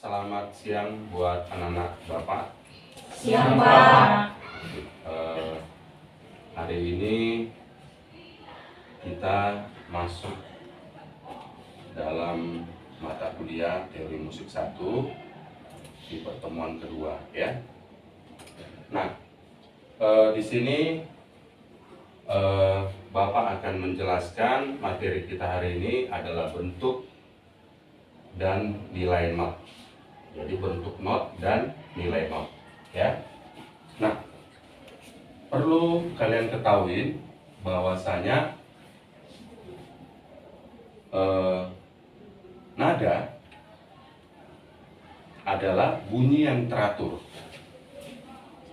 Selamat siang buat anak-anak Bapak. Siang, Pak. Hari ini kita masuk dalam mata kuliah teori musik 1 di pertemuan kedua, ya. Nah, di sini Bapak akan menjelaskan materi kita hari ini adalah bentuk dan nilai not. Jadi bentuk not dan nilai not, ya. Nah, perlu kalian ketahui bahwasanya nada adalah bunyi yang teratur,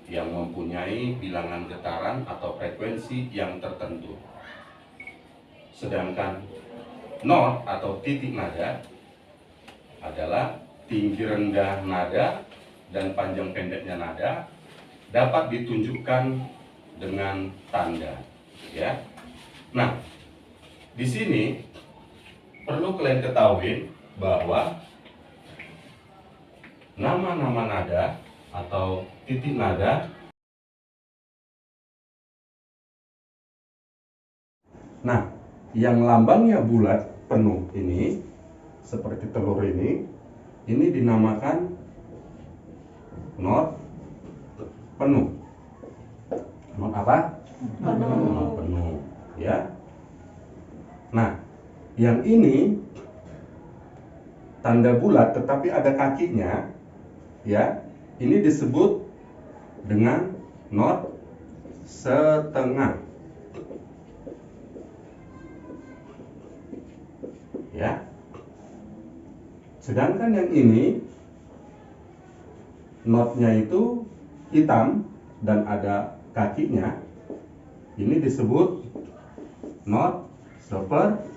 yang mempunyai bilangan getaran atau frekuensi yang tertentu. Sedangkan not atau titik nada adalah tinggi rendah nada dan panjang pendeknya nada dapat ditunjukkan dengan tanda, ya. Nah, di sini perlu kalian ketahui bahwa nama-nama nada atau titik nada. Nah, yang lambangnya bulat penuh ini seperti telur ini dinamakan not penuh. Not apa? Penuh. Not penuh, ya. Nah, yang ini tanda bulat tetapi ada kakinya, ya. Ini disebut dengan not setengah, ya. Sedangkan yang ini notnya itu hitam dan ada kakinya, ini disebut not seperempat.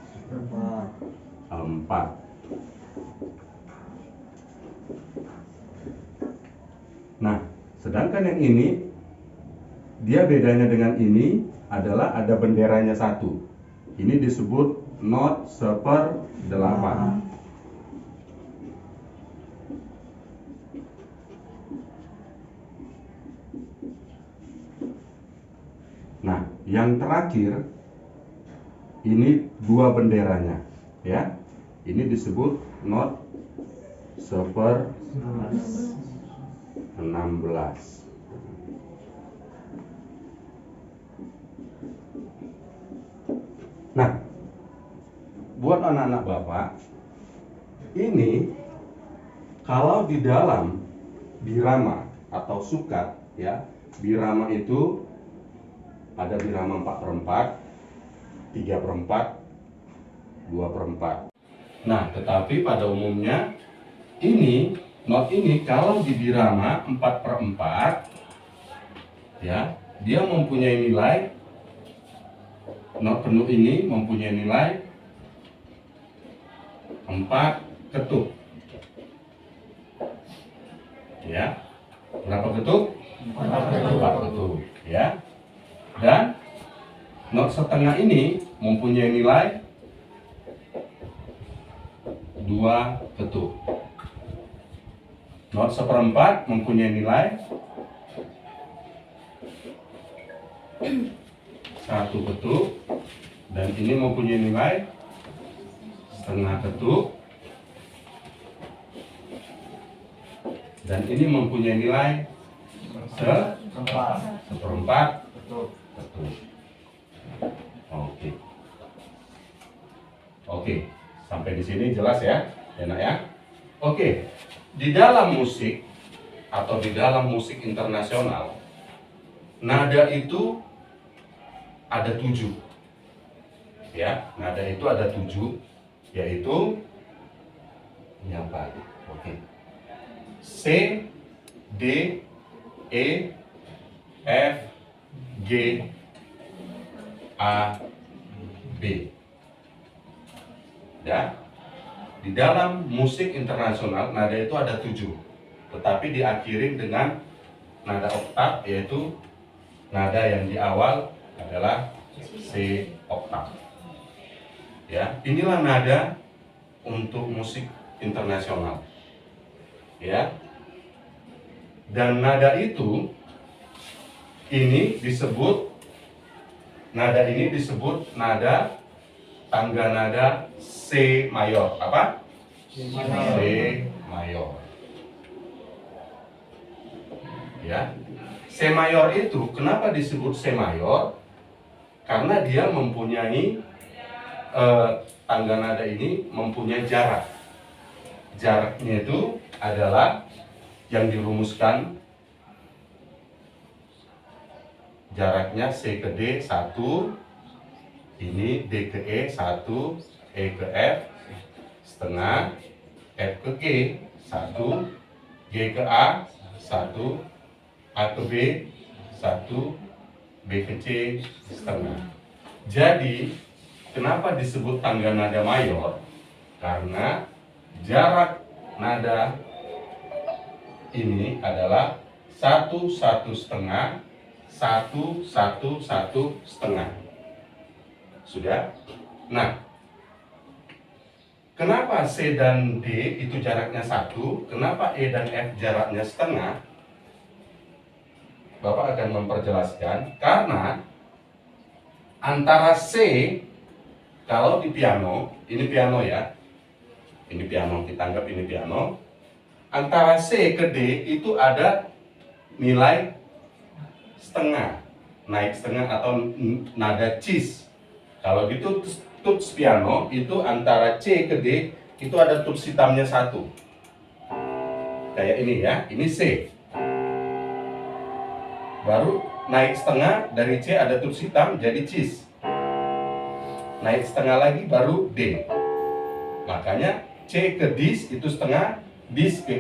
Nah, sedangkan yang ini, dia bedanya dengan ini adalah ada benderanya satu. Ini disebut not seperdelapan. Nah, yang terakhir ini dua benderanya, ya. Ini disebut not seper-16. Nah, buat anak-anak Bapak, ini kalau di dalam birama atau sukat, ya, birama itu ada birama 4/4, 3/4, 2/4. Nah, tetapi pada umumnya ini not ini kalau di birama 4/4, ya, dia mempunyai nilai, not penuh ini mempunyai nilai 4 ketuk, ya. Berapa ketuk? 4 ketuk, ya. Dan not setengah ini mempunyai nilai 2 ketuk. Not seperempat mempunyai nilai 1 ketuk, dan ini mempunyai nilai setengah ketuk, dan ini mempunyai nilai seperempat ketuk. Oke, sampai di sini jelas ya, enak ya. Oke, di dalam musik atau di dalam musik internasional, nada itu ada 7. Ya, nada itu ada 7, yaitu ini apa? Oke. C, D, E, F, G, A, B. Ya. Di dalam musik internasional nada itu ada 7, tetapi diakhiri dengan nada oktav, yaitu nada yang di awal adalah C oktav. Ya, inilah nada untuk musik internasional. Ya. Dan nada itu nada ini disebut nada tangga nada C mayor. Apa? C mayor. Ya. C mayor itu kenapa disebut C mayor? Karena dia mempunyai tangga nada ini mempunyai jarak. Jaraknya itu adalah yang dirumuskan, jaraknya C ke D 1, ini D ke E 1, E ke F setengah, F ke G 1, G ke A 1, A ke B 1, B ke C setengah. Jadi kenapa disebut tangga nada mayor? Karena jarak nada ini adalah 1, 1 setengah, 1, 1, 1 setengah. Sudah? Nah, kenapa C dan D itu jaraknya 1? Kenapa E dan F jaraknya setengah? Bapak akan memperjelaskan. Karena antara C, kalau di piano, ini piano ya, ini piano, kita anggap ini piano. Antara C ke D itu ada nilai setengah, naik setengah atau nada cis. Kalau gitu tuts piano itu antara C ke D itu ada tuts hitamnya 1. Kayak ini ya, ini C. Baru naik setengah dari C ada tuts hitam jadi cis. Naik setengah lagi baru D. Makanya C ke dis itu setengah, dis ke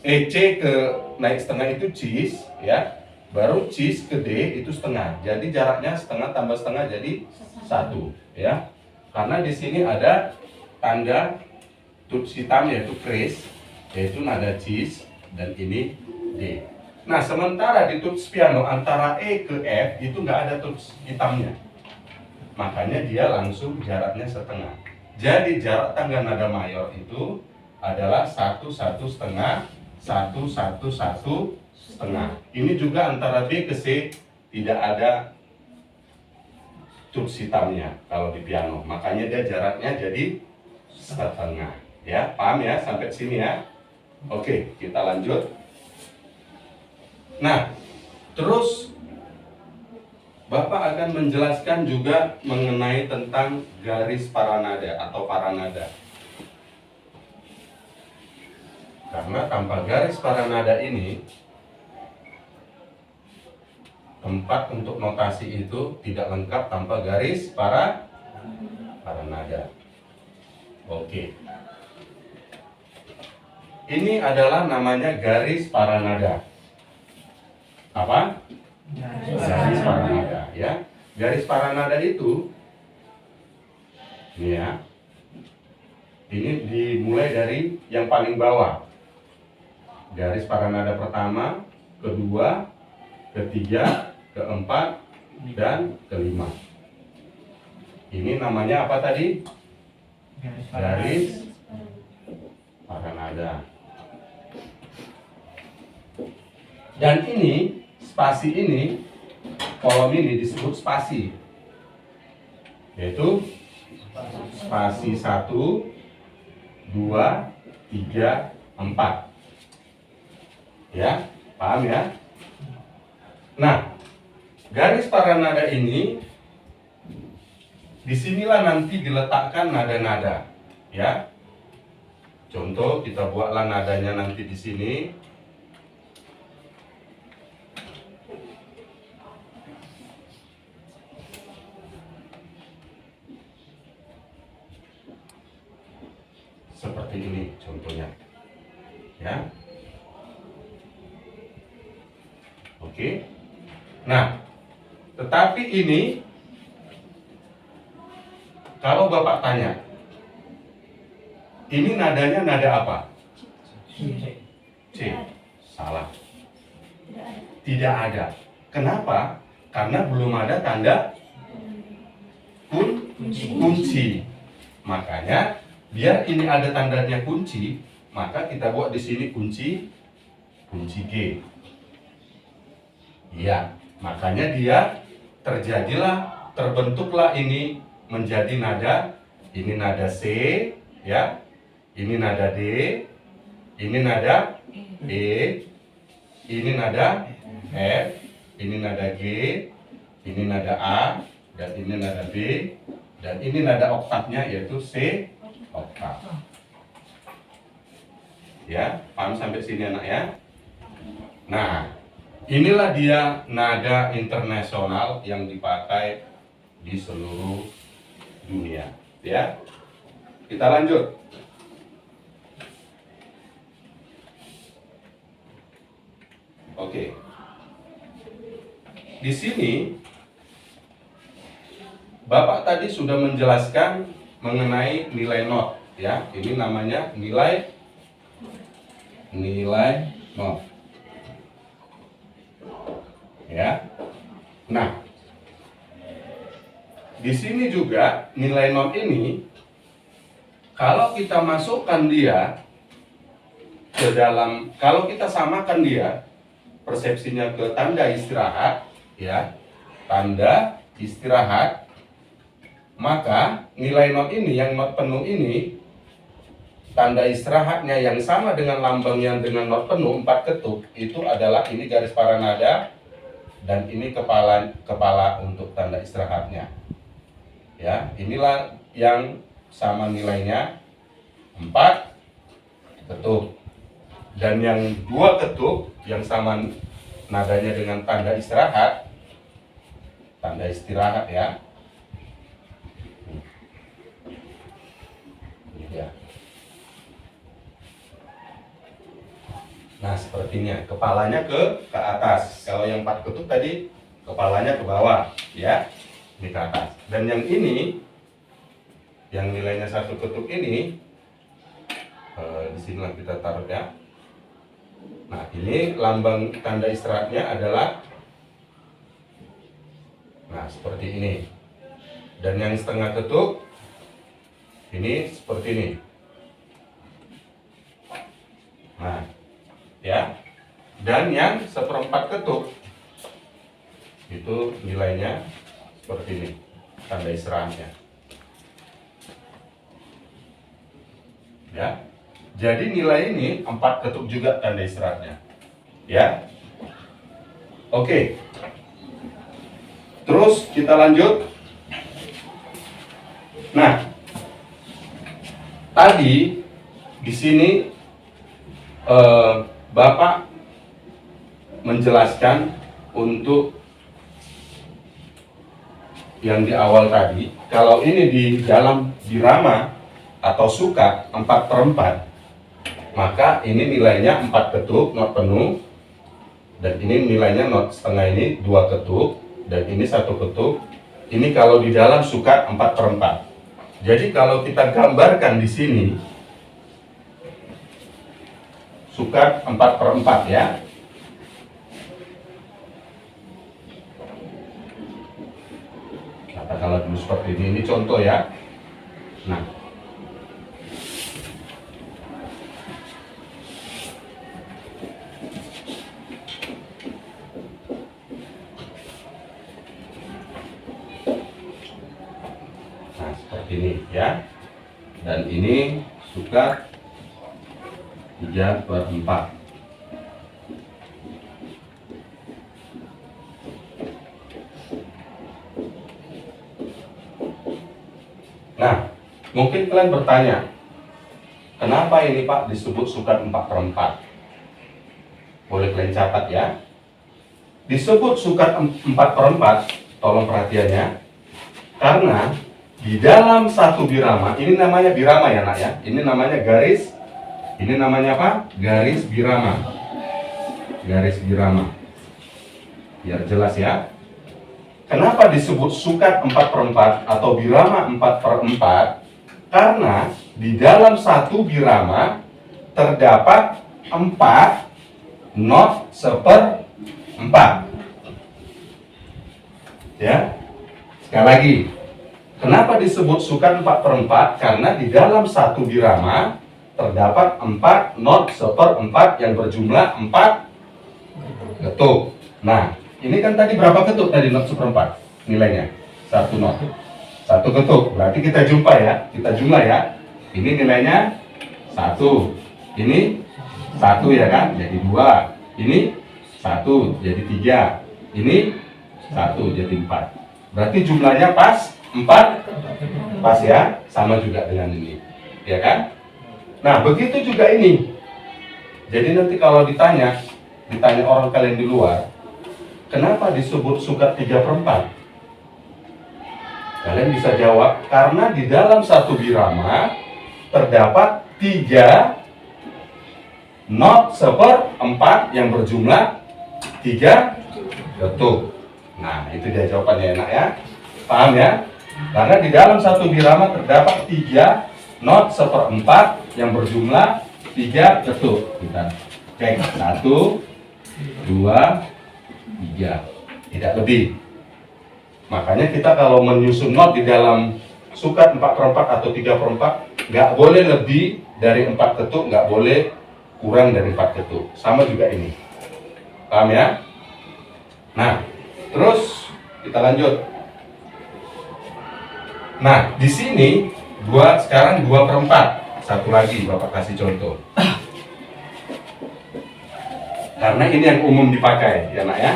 C ke naik setengah itu cis ya. Baru cis ke D itu setengah. Jadi jaraknya setengah tambah setengah jadi 1 ya. Karena di sini ada tanda tuts hitam yaitu kris, yaitu nada cis, dan ini D. Nah, sementara di tuts piano antara E ke F itu nggak ada tuts hitamnya. Makanya dia langsung jaraknya setengah. Jadi jarak tangga nada mayor itu adalah 1, 1 setengah, 1, 1, 1 setengah. Ini juga antara B ke C tidak ada tuts hitamnya kalau di piano. Makanya dia jaraknya jadi setengah. Ya, paham ya sampai sini ya? Oke, kita lanjut. Nah, terus Bapak akan menjelaskan juga mengenai tentang garis paranada atau paranada. Karena tanpa garis paranada ini, tempat untuk notasi itu tidak lengkap tanpa garis paranada. Oke. Ini adalah namanya garis paranada. Apa? Garis paranada ya. Garis paranada itu ini ya. Ini dimulai dari yang paling bawah. Garis paranada pertama, kedua, ketiga, keempat, dan kelima. Ini namanya apa tadi? Garis paranada. Dan ini, spasi ini, kolom ini disebut spasi. Yaitu spasi 1, 2, 3, 4. Ya, paham ya? Nah, garis paranada ini disinilah nanti diletakkan nada-nada, ya. Contoh, kita buatlah nadanya nanti di sini. Seperti ini contohnya. Ya. Oke. Nah, tetapi ini kalau Bapak tanya, ini nadanya nada apa? C. Salah. Tidak ada. Kenapa? Karena belum ada tanda kunci. Makanya biar ini ada tandanya kunci, maka kita buat di sini kunci G. Iya, makanya dia terbentuklah ini menjadi nada. Ini nada C, ya. Ini nada D, ini nada E, ini nada F, ini nada G, ini nada A, dan ini nada B, dan ini nada oktavnya yaitu C oktav. Ya, paham sampai sini anak ya? Nah, inilah dia nada internasional yang dipakai di seluruh dunia. Ya, kita lanjut. Oke. Di sini Bapak tadi sudah menjelaskan mengenai nilai not, ya. Ini namanya nilai not. Ya. Nah, di sini juga nilai not ini kalau kita masukkan dia ke dalam, kalau kita samakan dia persepsinya ke tanda istirahat, ya, tanda istirahat, maka nilai not ini, yang not penuh ini, tanda istirahatnya yang sama dengan lambang yang dengan not penuh 4 ketuk, itu adalah ini garis paranada dan ini kepala untuk tanda istirahatnya. Ya, inilah yang sama nilainya 4 ketuk. Dan yang 2 ketuk yang sama nadanya dengan tanda istirahat ya. Ya. Nah, sepertinya kepalanya ke atas. Kalau yang 4 ketuk tadi kepalanya ke bawah, ya. Ini ke atas. Dan yang ini yang nilainya 1 ketuk ini di sinilah kita taruh ya. Nah, ini lambang tanda istirahatnya adalah seperti ini. Dan yang setengah ketuk ini seperti ini. Nah, ya. Dan yang 1/4 ketuk itu nilainya seperti ini, tanda istirahatnya. Ya. Jadi nilai ini 4 ketuk juga tanda istirahatnya. Ya. Oke. Terus kita lanjut. Nah, tadi di sini Bapak menjelaskan untuk yang di awal tadi, kalau ini di dalam birama atau suka 4/4, maka ini nilainya 4 ketuk not penuh, dan ini nilainya not setengah, ini 2 ketuk, dan ini 1 ketuk. Ini kalau di dalam sukat 4/4. Jadi kalau kita gambarkan di sini sukat 4/4 ya. Katakanlah dulu seperti ini contoh ya. Nah, seperti ini ya. Dan ini sukat 3/4. Nah, mungkin kalian bertanya, Kenapa ini Pak disebut sukat 4/4? Boleh kalian catat ya. Disebut sukat 4/4, tolong perhatiannya, karena di dalam satu birama, ini namanya birama ya nak ya, ini namanya garis, ini namanya apa? Garis birama. Garis birama. Biar jelas ya. Kenapa disebut sukat 4/4 atau birama 4/4? Karena di dalam satu birama terdapat 4 not 1/4. Ya. Sekali lagi. Kenapa disebut sukat 4/4? Karena di dalam satu birama terdapat 4 not 1/4 yang berjumlah 4 ketuk. Nah, ini kan tadi berapa ketuk tadi not 1/4 nilainya? 1 not. 1 ketuk. Berarti kita jumpa ya, kita jumlah ya. Ini nilainya 1. Ini 1 ya kan? Jadi 2. Ini 1 jadi 3. Ini 1 jadi 4. Berarti jumlahnya pas 4. Pas ya, sama juga dengan ini. Ya kan? Nah, begitu juga ini. Jadi nanti kalau ditanya orang kalian di luar, kenapa disebut sukat 3/4? Kalian bisa jawab, karena di dalam satu birama terdapat 3 not 1/4 yang berjumlah 3 ketuk. Nah, itu dia jawabannya enak ya. Paham ya? Karena di dalam satu birama terdapat 3 not 1/4 yang berjumlah 3 ketuk. Kita cek 1, 2, 3, tidak lebih. Makanya kita kalau menyusun not di dalam sukat 4/4 atau 3/4, nggak boleh lebih dari 4 ketuk, nggak boleh kurang dari 4 ketuk. Sama juga ini. Paham ya? Nah, terus kita lanjut. Nah, di sini sekarang 2/4. Satu lagi Bapak kasih contoh. Karena ini yang umum dipakai, ya nak ya.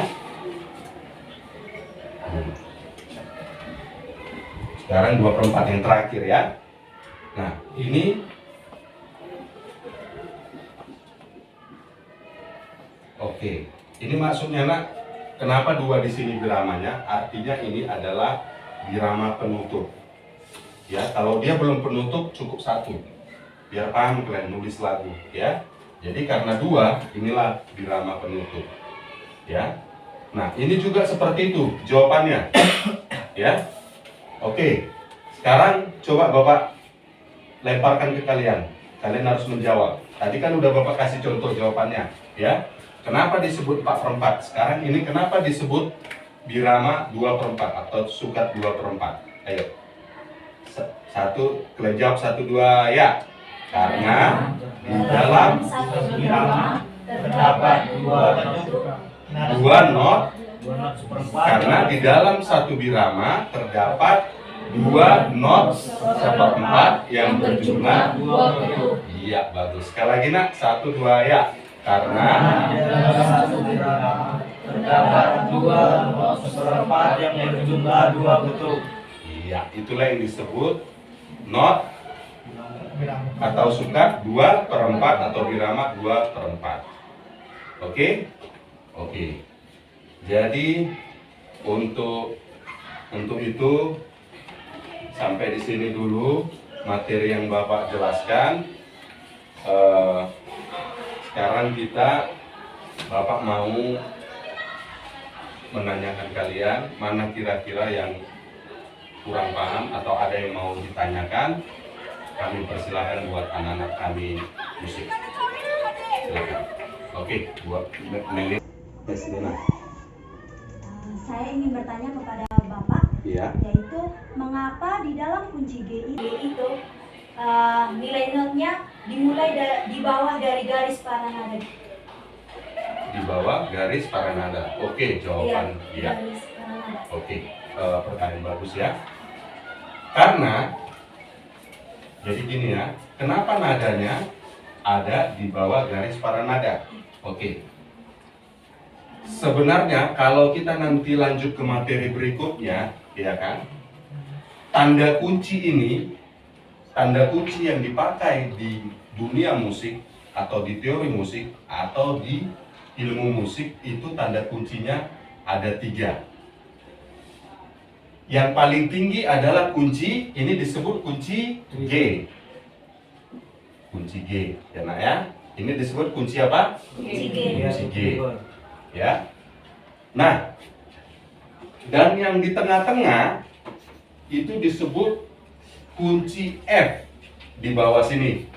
Sekarang 2/4 yang terakhir ya. Nah, ini oke. Ini maksudnya nak, kenapa 2 di sini biramanya? Artinya ini adalah birama penutup. Ya, kalau dia belum penutup cukup 1. Biar paham kalian nulis lagu, ya. Jadi karena 2, inilah birama penutup. Ya. Nah, ini juga seperti itu jawabannya. Ya. Oke. Sekarang coba Bapak lemparkan ke kalian. Kalian harus menjawab. Tadi kan udah Bapak kasih contoh jawabannya, ya. Kenapa disebut 4/4? Sekarang ini kenapa disebut birama 2/4 atau sukat 2/4? Ayo. 1, kalian jawab 1, 2, ya. Karena di dalam satu birama terdapat 2 not, karena di dalam satu birama terdapat 2 not 1/4 yang berjumlah 2 ketuk. Iya, bagus. Sekali lagi nak, 1, 2, ya. Karena di dalam satu birama terdapat 2 not 1/4 yang berjumlah 2 ketuk. iya, itulah yang disebut not atau sukat 2/4 atau birama 2/4. Oke? Oke. Jadi untuk itu sampai di sini dulu materi yang Bapak jelaskan. Sekarang Bapak mau menanyakan kalian mana kira-kira yang kurang paham atau ada yang mau ditanyakan. Kami persilahkan buat anak-anak kami musik. Silakan. Oke, buat Meli. Saya ingin bertanya kepada Bapak, Iya. yaitu mengapa di dalam kunci G itu nilai notnya dimulai di bawah dari garis paranada? Di bawah garis paranada. Oke, jawaban iya. Garis paranada. Oke, pertanyaan bagus ya. Karena jadi gini ya, kenapa nadanya ada di bawah garis paranada? Oke. Sebenarnya kalau kita nanti lanjut ke materi berikutnya, ya kan? Tanda kunci yang dipakai di dunia musik atau di teori musik atau di ilmu musik itu tanda kuncinya ada 3. Yang paling tinggi adalah kunci, ini disebut kunci G. Kunci G, ya nak ya. Ini disebut kunci apa? Kunci G. Kunci G. Ya. Nah, dan yang di tengah-tengah itu disebut kunci F di bawah sini.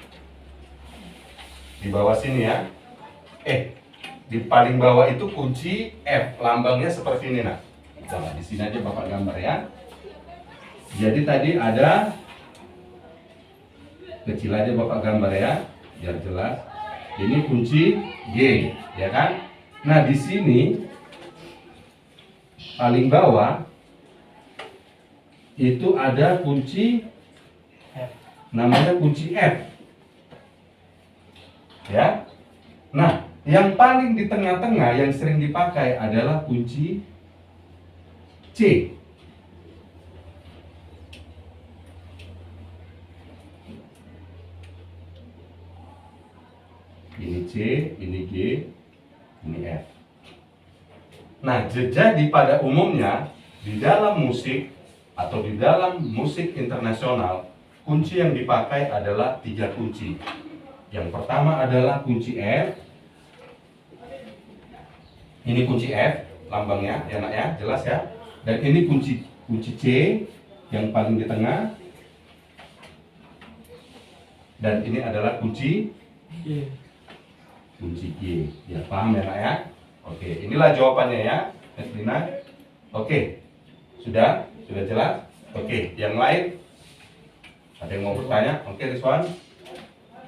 Di bawah sini ya. Di paling bawah itu kunci F, lambangnya seperti ini nak. Coba di sini aja Bapak gambar ya. Jadi tadi ada, kecil aja Bapak gambar ya, biar jelas. Ini kunci G, ya kan? Nah di sini paling bawah itu ada kunci F. Namanya kunci F. Ya. Nah, yang paling di tengah-tengah yang sering dipakai adalah kunci C. Ini C, ini G, ini F. Nah, jadi pada umumnya di dalam musik atau di dalam musik internasional, kunci yang dipakai adalah 3 kunci. Yang pertama adalah kunci F. Ini kunci F, lambangnya, ya nak ya, jelas ya. Dan ini kunci C yang paling di tengah. Dan ini adalah kunci G. Ya, paham ya nak ya? Oke, inilah jawabannya ya, Mas Lina. Oke, sudah jelas? Oke, yang lain? Ada yang mau bertanya? Oke, Rizwan.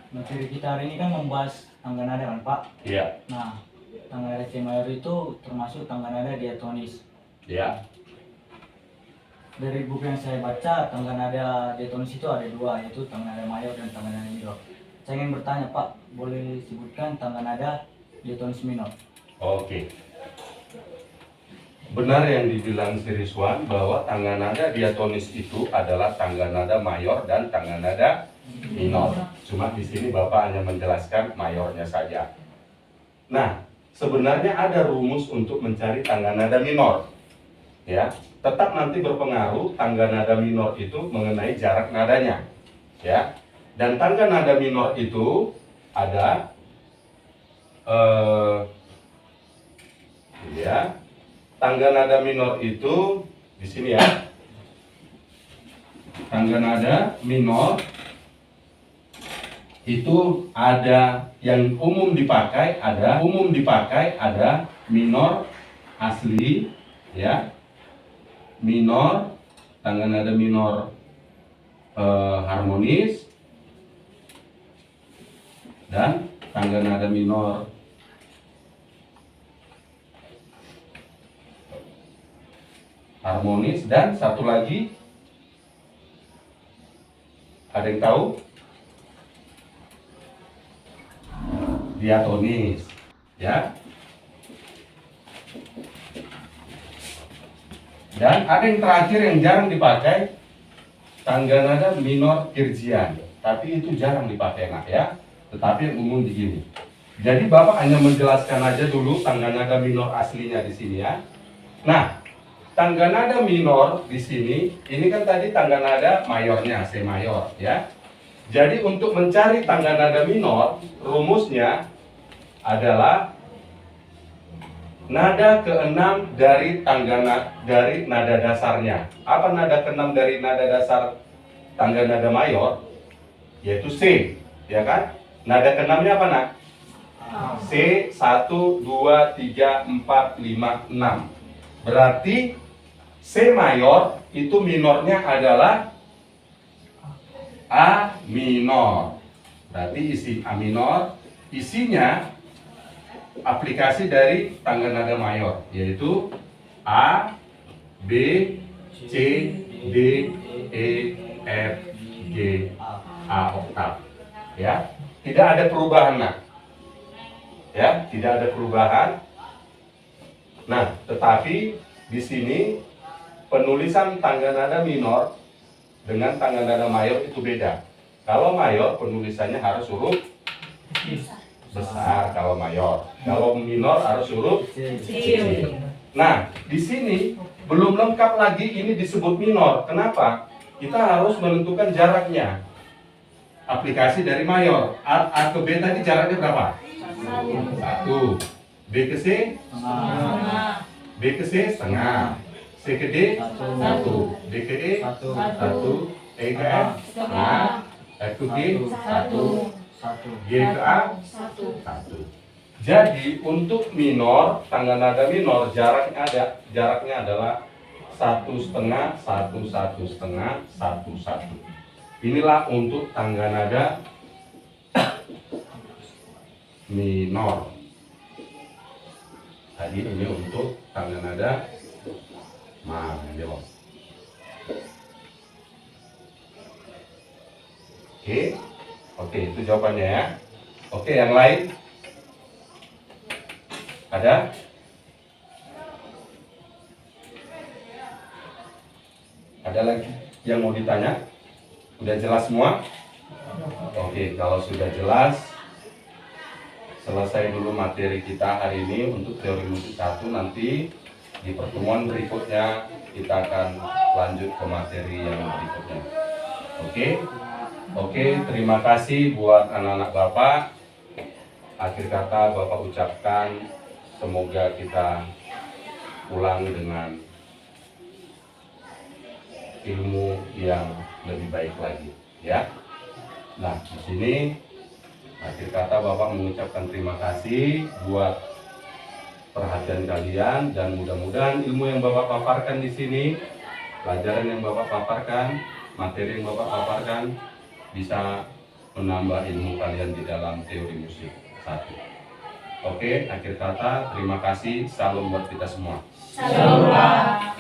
Materi kita hari ini kan membahas tangga nada kan Pak? Iya. Nah, tangga nada C mayor itu termasuk tangga nada diatonis. Iya. Dari buku yang saya baca, tangga nada diatonis itu ada 2, yaitu tangga nada mayor dan tangga nada minor. Saya ingin bertanya Pak, boleh sebutkan tangga nada diatonis minor? Oke. Benar yang dibilang si Rizwan bahwa tangga nada diatonis itu adalah tangga nada mayor dan tangga nada minor. Cuma di sini Bapak hanya menjelaskan mayornya saja. Nah, sebenarnya ada rumus untuk mencari tangga nada minor. Ya, tetap nanti berpengaruh tangga nada minor itu mengenai jarak nadanya. Ya. Dan tangga nada minor itu ada ya. Tangga nada minor itu di sini ya. Tangga nada minor itu ada yang umum dipakai, ada minor asli ya. Minor, tangga nada minor harmonis, dan tangga nada minor harmonis, dan satu lagi ada yang tahu? Diatonis ya. Dan ada yang terakhir yang jarang dipakai, tangga nada minor kirjian, tapi itu jarang dipakai nak ya. Tetapi yang umum begini. Jadi Bapak hanya menjelaskan aja dulu tangga nada minor aslinya di sini ya. Nah, tangga nada minor di sini, ini kan tadi tangga nada mayornya, C mayor ya. Jadi untuk mencari tangga nada minor, rumusnya adalah nada ke-6 dari dari nada dasarnya. Apa nada ke-6 dari nada dasar tangga nada mayor? Yaitu C, ya kan? Nada ke-6-nya apa nak? C 1 2 3 4 5 6. Berarti C mayor itu minornya adalah A minor. Berarti isi A minor, isinya aplikasi dari tangga nada mayor, yaitu A, B, C, D, E, F, G, A oktav. Ya, tidak ada perubahan nak. Ya, tidak ada perubahan. Nah, tetapi di sini penulisan tangga nada minor dengan tangga nada mayor itu beda. Kalau mayor penulisannya harus huruf besar kalau mayor. Kalau minor harus huruf kecil. Nah, di sini belum lengkap lagi ini disebut minor. Kenapa? Kita harus menentukan jaraknya. Aplikasi dari mayor. A ke B tadi jaraknya berapa? 1. B ke C? B ke C setengah. C ke D? 1. D ke E? 1. E ke F? Setengah. F ke G? 1. G ke A? 1. Jadi untuk minor, tangga nada minor jaraknya adalah 1,5, 1,1,5, 1,1. Inilah untuk tangga nada minor. Tadi ini untuk tangga nada mayor. Oke, itu jawabannya ya. Oke, yang lain ada? Ada lagi yang mau ditanya? Udah jelas semua? Oke, kalau sudah jelas, selesai dulu materi kita hari ini untuk teori musik 1. Nanti di pertemuan berikutnya kita akan lanjut ke materi yang berikutnya. Oke, terima kasih buat anak-anak Bapak. Akhir kata Bapak ucapkan semoga kita pulang dengan ilmu yang lebih baik lagi, ya. Nah, di sini akhir kata Bapak mengucapkan terima kasih buat perhatian kalian, dan mudah-mudahan ilmu yang Bapak paparkan di sini, pelajaran yang Bapak paparkan, materi yang Bapak paparkan bisa menambah ilmu kalian di dalam teori musik 1. Oke, akhir kata terima kasih, salam buat kita semua. Salam.